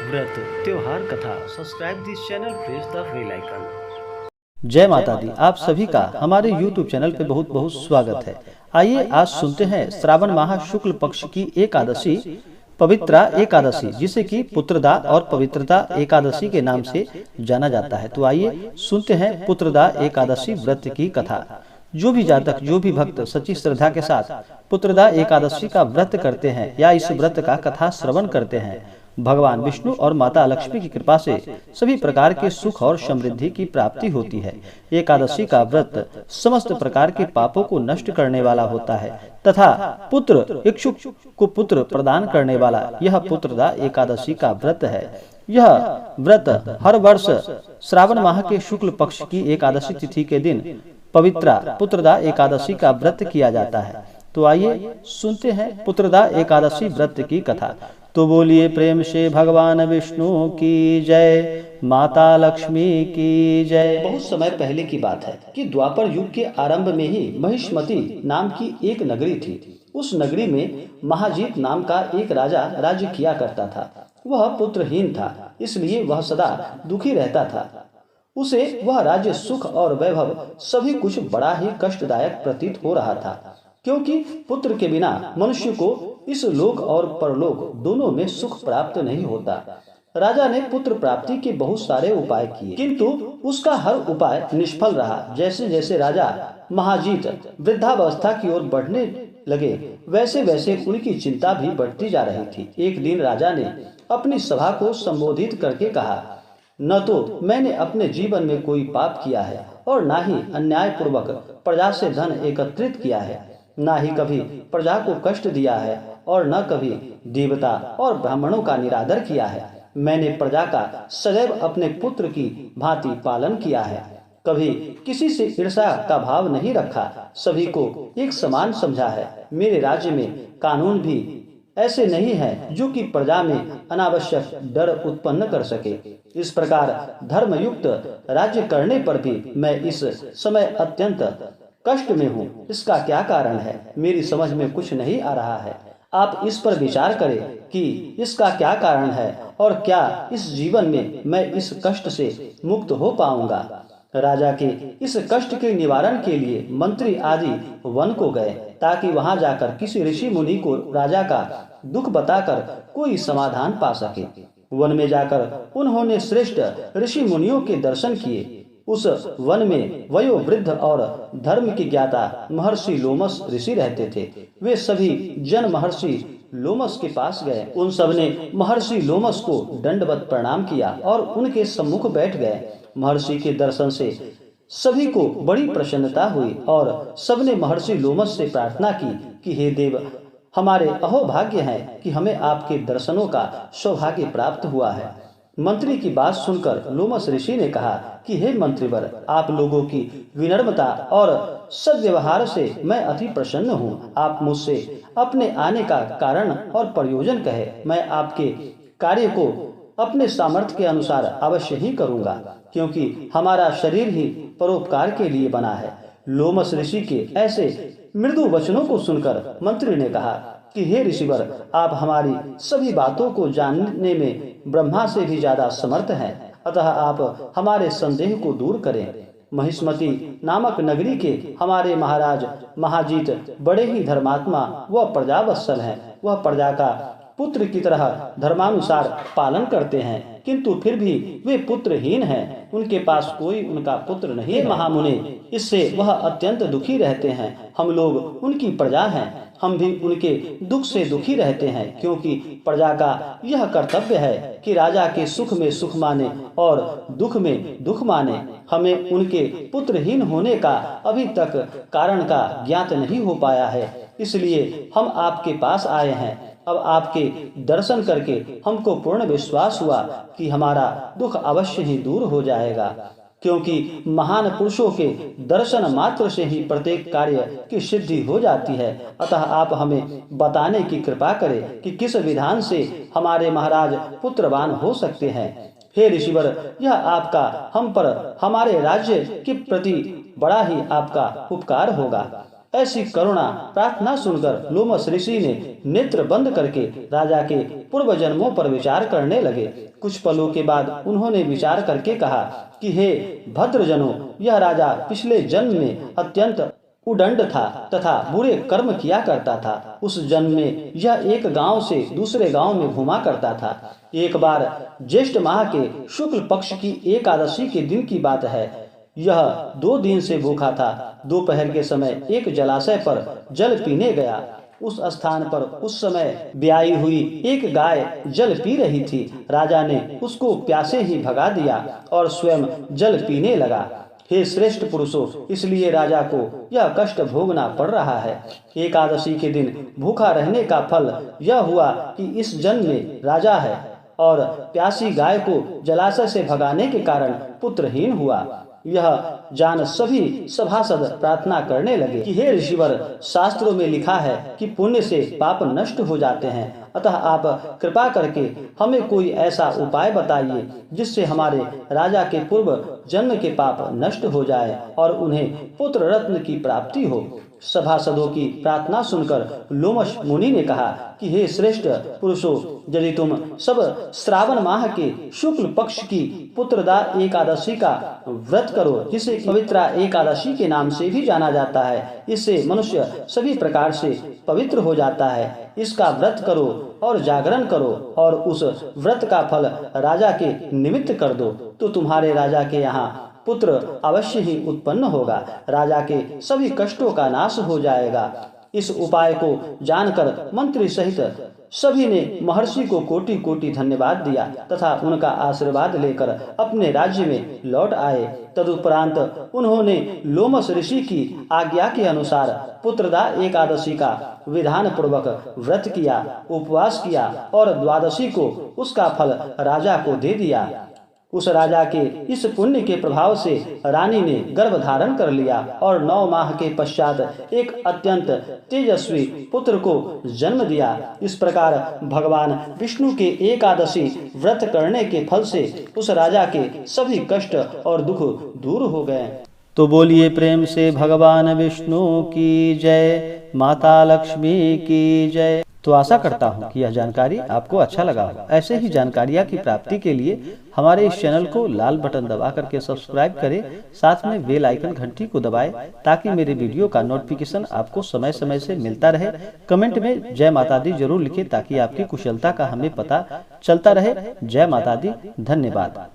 व्रत त्योहार कथा। Subscribe this channel, press the bell icon. जय माता दी। आप सभी का हमारे YouTube चैनल पे बहुत बहुत स्वागत है। आइए आज सुनते हैं श्रावण माह शुक्ल पक्ष की एकादशी पवित्रा एकादशी, जिसे कि पुत्रदा और पवित्रता एकादशी के नाम से जाना जाता है। तो आइए सुनते हैं पुत्रदा एकादशी व्रत की कथा। जो भी जातक, जो भी भक्त सच्ची श्रद्धा के साथ पुत्रदा एकादशी का व्रत करते हैं या इस व्रत का कथा श्रवण करते हैं, भगवान विष्णु और माता लक्ष्मी की कृपा से सभी प्रकार के सुख और समृद्धि की प्राप्ति होती है। एकादशी का व्रत समस्त प्रकार के पापों को नष्ट करने वाला होता है तथा पुत्र इच्छुक को पुत्र प्रदान करने वाला यह पुत्रदा एकादशी का व्रत है। यह व्रत हर वर्ष श्रावण माह के शुक्ल पक्ष की एकादशी तिथि के दिन पवित्रा पुत्रदा एकादशी का व्रत किया जाता है। तो आइए सुनते हैं पुत्रदा एकादशी व्रत की कथा। तो बोलिए प्रेम से भगवान विष्णु की जय, माता लक्ष्मी की जय। बहुत समय पहले की बात है कि द्वापर युग के आरंभ में ही महिष्मति नाम की एक नगरी थी। उस नगरी में महाजीत नाम का एक राजा राज्य किया करता था। वह पुत्रहीन था, इसलिए वह सदा दुखी रहता था। उसे वह राज्य, सुख और वैभव सभी कुछ बड़ा ही कष्टदायक प्रतीत हो रहा था, क्योंकि पुत्र के बिना मनुष्य को इस लोक और परलोक दोनों में सुख प्राप्त नहीं होता। राजा ने पुत्र प्राप्ति के बहुत सारे उपाय किए, किंतु उसका हर उपाय निष्फल रहा। जैसे जैसे राजा महाजीत वृद्धावस्था की ओर बढ़ने लगे, वैसे वैसे उनकी चिंता भी बढ़ती जा रही थी। एक दिन राजा ने अपनी सभा को संबोधित करके कहा, न तो मैंने अपने जीवन में कोई पाप किया है और न ही अन्यायपूर्वक प्रजा से धन एकत्रित किया है, न ही कभी प्रजा को कष्ट दिया है और न कभी देवता और ब्राह्मणों का निरादर किया है। मैंने प्रजा का सदैव अपने पुत्र की भांति पालन किया है, कभी किसी से ईर्ष्या का भाव नहीं रखा, सभी को एक समान समझा है। मेरे राज्य में कानून भी ऐसे नहीं है जो कि प्रजा में अनावश्यक डर उत्पन्न कर सके। इस प्रकार धर्मयुक्त राज्य करने पर भी मैं इस समय अत्यंत कष्ट में हूँ। इसका क्या कारण है, मेरी समझ में कुछ नहीं आ रहा है। आप इस पर विचार करें कि इसका क्या कारण है और क्या इस जीवन में मैं इस कष्ट से मुक्त हो पाऊंगा। राजा के इस कष्ट के निवारण के लिए मंत्री आदि वन को गए, ताकि वहां जाकर किसी ऋषि मुनि को राजा का दुख बताकर कोई समाधान पा सके। वन में जाकर उन्होंने श्रेष्ठ ऋषि मुनियों के दर्शन किए। उस वन में वयोवृद्ध और धर्म की ज्ञाता महर्षि लोमस ऋषि रहते थे। वे सभी जन महर्षि लोमस के पास गए। उन सब ने महर्षि लोमस को दंडवत प्रणाम किया और उनके सम्मुख बैठ गए। महर्षि के दर्शन से सभी को बड़ी प्रसन्नता हुई और सबने महर्षि लोमस से प्रार्थना की कि हे देव, हमारे अहोभाग्य है कि हमें आपके दर्शनों का सौभाग्य प्राप्त हुआ है। मंत्री की बात सुनकर लोमस ऋषि ने कहा कि हे मंत्रीवर, आप लोगों की विनम्रता और सद्व्यवहार से मैं अति प्रसन्न हूँ। आप मुझसे अपने आने का कारण और प्रयोजन कहे, मैं आपके कार्य को अपने सामर्थ्य के अनुसार अवश्य ही करूँगा, क्योंकि हमारा शरीर ही परोपकार के लिए बना है। लोमस ऋषि के ऐसे मृदु वचनों को सुनकर मंत्री ने कहा कि हे ऋषिवर, आप हमारी सभी बातों को जानने में ब्रह्मा से भी ज्यादा समर्थ हैं, अतः आप हमारे संदेह को दूर करें। महिष्मति नामक नगरी के हमारे महाराज महाजीत बड़े ही धर्मात्मा व प्रजावत्सल हैं। वह प्रजा का पुत्र की तरह धर्मानुसार पालन करते हैं, किंतु फिर भी वे पुत्रहीन हैं। उनके पास कोई उनका पुत्र नहीं है। महामुनि, इससे वह अत्यंत दुखी रहते हैं। हम लोग उनकी प्रजा हैं, हम भी उनके दुख से दुखी रहते हैं, क्योंकि प्रजा का यह कर्तव्य है कि राजा के सुख में सुख माने और दुख में दुख माने। हमें उनके पुत्रहीन होने का अभी तक कारण का ज्ञात नहीं हो पाया है, इसलिए हम आपके पास आए हैं। अब आपके दर्शन करके हमको पूर्ण विश्वास हुआ कि हमारा दुख अवश्य ही दूर हो जाएगा, क्योंकि महान पुरुषों के दर्शन मात्र से ही प्रत्येक कार्य की सिद्धि हो जाती है। अतः आप हमें बताने की कृपा करें कि किस विधान से हमारे महाराज पुत्रवान हो सकते हैं। हे ऋषिवर, यह आपका हम पर हमारे राज्य के प्रति बड़ा ही आपका उपकार होगा। ऐसी करुणा प्रार्थना सुनकर लोमस ऋषि ने नेत्र बंद करके राजा के पूर्व जन्मों पर विचार करने लगे। कुछ पलों के बाद उन्होंने विचार करके कहा कि हे भद्रजनों, यह राजा पिछले जन्म में अत्यंत उदंड था तथा बुरे कर्म किया करता था। उस जन्म में यह एक गांव से दूसरे गांव में घूमा करता था। एक बार ज्येष्ठ माह के शुक्ल पक्ष की एकादशी के दिन की बात है। यह 2 दिन से भूखा था। दोपहर के समय एक जलाशय पर जल पीने गया। उस स्थान पर उस समय ब्याई हुई एक गाय जल पी रही थी। राजा ने उसको प्यासे ही भगा दिया और स्वयं जल पीने लगा। हे श्रेष्ठ पुरुषों, इसलिए राजा को यह कष्ट भोगना पड़ रहा है। एकादशी के दिन भूखा रहने का फल यह हुआ कि इस जन्म में राजा है और प्यासी गाय को जलाशय से भगाने के कारण पुत्रहीन हुआ। यह जान सभी सभासद प्रार्थना करने लगे कि हे ऋषिवर, शास्त्रों में लिखा है कि पुण्य से पाप नष्ट हो जाते हैं, अतः आप कृपा करके हमें कोई ऐसा उपाय बताइए जिससे हमारे राजा के पूर्व जन्म के पाप नष्ट हो जाए और उन्हें पुत्र रत्न की प्राप्ति हो। सभासदों की प्रार्थना सुनकर लोमश मुनि ने कहा कि हे श्रेष्ठ पुरुषों, यदि तुम सब श्रावण माह के शुक्ल पक्ष की पुत्रदा एकादशी का व्रत करो, जिसे पवित्रा एकादशी के नाम से भी जाना जाता है, इससे मनुष्य सभी प्रकार से पवित्र हो जाता है। इसका व्रत करो और जागरण करो और उस व्रत का फल राजा के निमित्त कर दो, तो तुम्हारे राजा के यहाँ पुत्र अवश्य ही उत्पन्न होगा। राजा के सभी कष्टों का नाश हो जाएगा। इस उपाय को जानकर मंत्री सहित सभी ने महर्षि को कोटि कोटि धन्यवाद दिया तथा उनका आशीर्वाद लेकर अपने राज्य में लौट आए। तदुपरांत उन्होंने लोमस ऋषि की आज्ञा के अनुसार पुत्रदा एकादशी का विधान पूर्वक व्रत किया, उपवास किया और द्वादशी को उसका फल राजा को दे दिया। उस राजा के इस पुण्य के प्रभाव से रानी ने गर्भ धारण कर लिया और 9 माह के पश्चात एक अत्यंत तेजस्वी पुत्र को जन्म दिया। इस प्रकार भगवान विष्णु के एकादशी व्रत करने के फल से उस राजा के सभी कष्ट और दुख दूर हो गए। तो बोलिए प्रेम से भगवान विष्णु की जय, माता लक्ष्मी की जय। तो आशा करता हूँ कि यह जानकारी आपको अच्छा लगा हो। ऐसे ही जानकारियाँ की प्राप्ति के लिए हमारे इस चैनल को लाल बटन दबा करके सब्सक्राइब करें, साथ में बेल आइकन घंटी को दबाएं ताकि मेरे वीडियो का नोटिफिकेशन आपको समय समय से मिलता रहे। कमेंट में जय माता दी जरूर लिखें ताकि आपकी कुशलता का हमें पता चलता रहे। जय माता दी, धन्यवाद।